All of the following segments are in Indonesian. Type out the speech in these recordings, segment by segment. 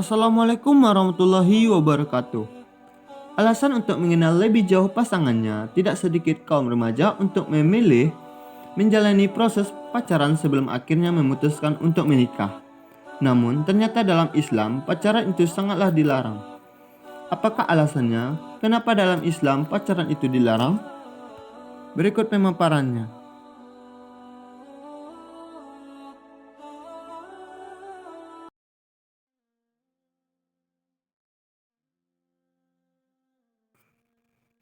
Assalamualaikum warahmatullahi wabarakatuh. Alasan untuk mengenal lebih jauh pasangannya, tidak sedikit kaum remaja untuk memilih menjalani proses pacaran sebelum akhirnya memutuskan untuk menikah. Namun, ternyata dalam Islam, pacaran itu sangatlah dilarang. Apakah alasannya? Kenapa dalam Islam pacaran itu dilarang? Berikut pemaparannya.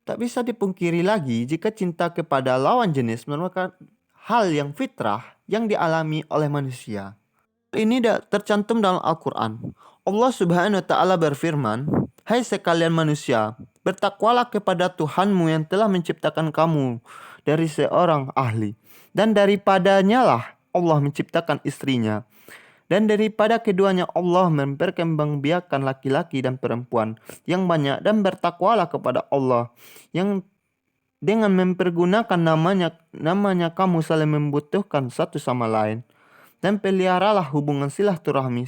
Tak bisa dipungkiri lagi jika cinta kepada lawan jenis merupakan hal yang fitrah yang dialami oleh manusia. Ini tercantum dalam Al-Quran. Allah Subhanahu wa Ta'ala berfirman, "Hai sekalian manusia, bertakwalah kepada Tuhanmu yang telah menciptakan kamu dari seorang ahli, dan daripadanya lah Allah menciptakan istrinya, dan daripada keduanya Allah memperkembangbiakan laki-laki dan perempuan yang banyak, dan bertakwalah kepada Allah yang dengan mempergunakan namanya kamu saling membutuhkan satu sama lain, dan peliharalah hubungan silaturahmi.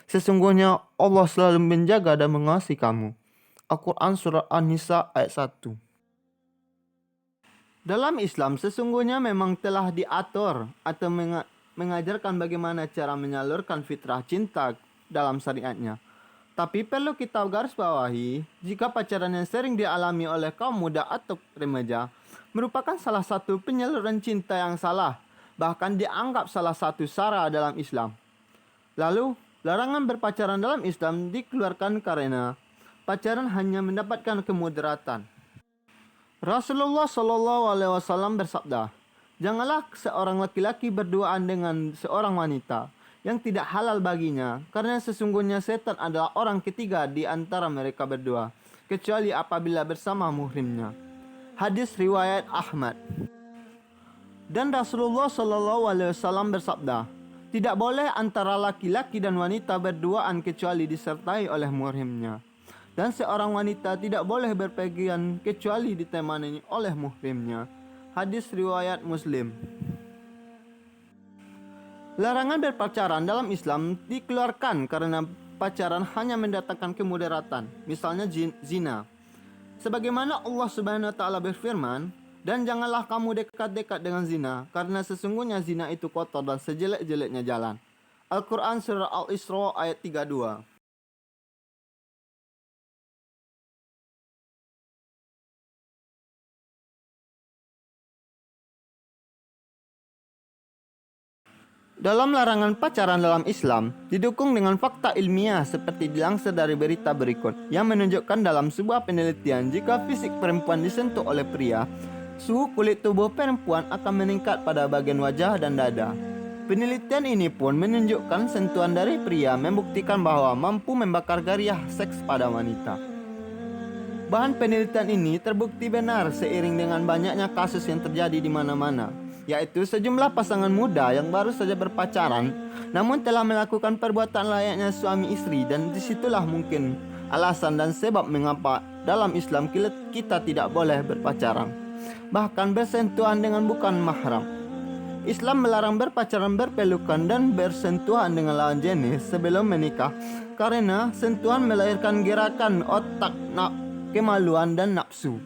Sesungguhnya Allah selalu menjaga dan mengasihi kamu." Al-Quran Surah An-Nisa ayat 1. Dalam Islam sesungguhnya memang telah diatur atau mengajarkan bagaimana cara menyalurkan fitrah cinta dalam syariatnya. Tapi perlu kita garis bawahi, jika pacaran yang sering dialami oleh kaum muda atau remaja merupakan salah satu penyaluran cinta yang salah, bahkan dianggap salah satu sara dalam Islam. Lalu, larangan berpacaran dalam Islam dikeluarkan karena pacaran hanya mendapatkan kemudaratan. Rasulullah SAW bersabda, "Janganlah seorang laki-laki berduaan dengan seorang wanita yang tidak halal baginya, karena sesungguhnya setan adalah orang ketiga di antara mereka berdua, kecuali apabila bersama muhrimnya." Hadis riwayat Ahmad. Dan Rasulullah SAW bersabda, "Tidak boleh antara laki-laki dan wanita berduaan kecuali disertai oleh muhrimnya. Dan seorang wanita tidak boleh berpergian kecuali ditemani oleh muhrimnya." Hadis riwayat Muslim. Larangan berpacaran dalam Islam dikeluarkan karena pacaran hanya mendatangkan kemudaratan, misalnya zina. Sebagaimana Allah Subhanahu wa Ta'ala berfirman, "Dan janganlah kamu dekat-dekat dengan zina, karena sesungguhnya zina itu kotor dan sejelek-jeleknya jalan." Al-Quran Surah Al-Isra ayat 32. Dalam larangan pacaran dalam Islam, didukung dengan fakta ilmiah seperti dilansir dari berita berikut, yang menunjukkan dalam sebuah penelitian jika fisik perempuan disentuh oleh pria, suhu kulit tubuh perempuan akan meningkat pada bagian wajah dan dada. Penelitian ini pun menunjukkan sentuhan dari pria membuktikan bahwa mampu membakar gairah seks pada wanita. Bahan penelitian ini terbukti benar seiring dengan banyaknya kasus yang terjadi di mana-mana, yaitu sejumlah pasangan muda yang baru saja berpacaran namun telah melakukan perbuatan layaknya suami istri, dan disitulah mungkin alasan dan sebab mengapa dalam Islam kita tidak boleh berpacaran, bahkan bersentuhan dengan bukan mahram. Islam melarang berpacaran, berpelukan, dan bersentuhan dengan lawan jenis sebelum menikah karena sentuhan melahirkan gerakan otak, kemaluan, dan nafsu.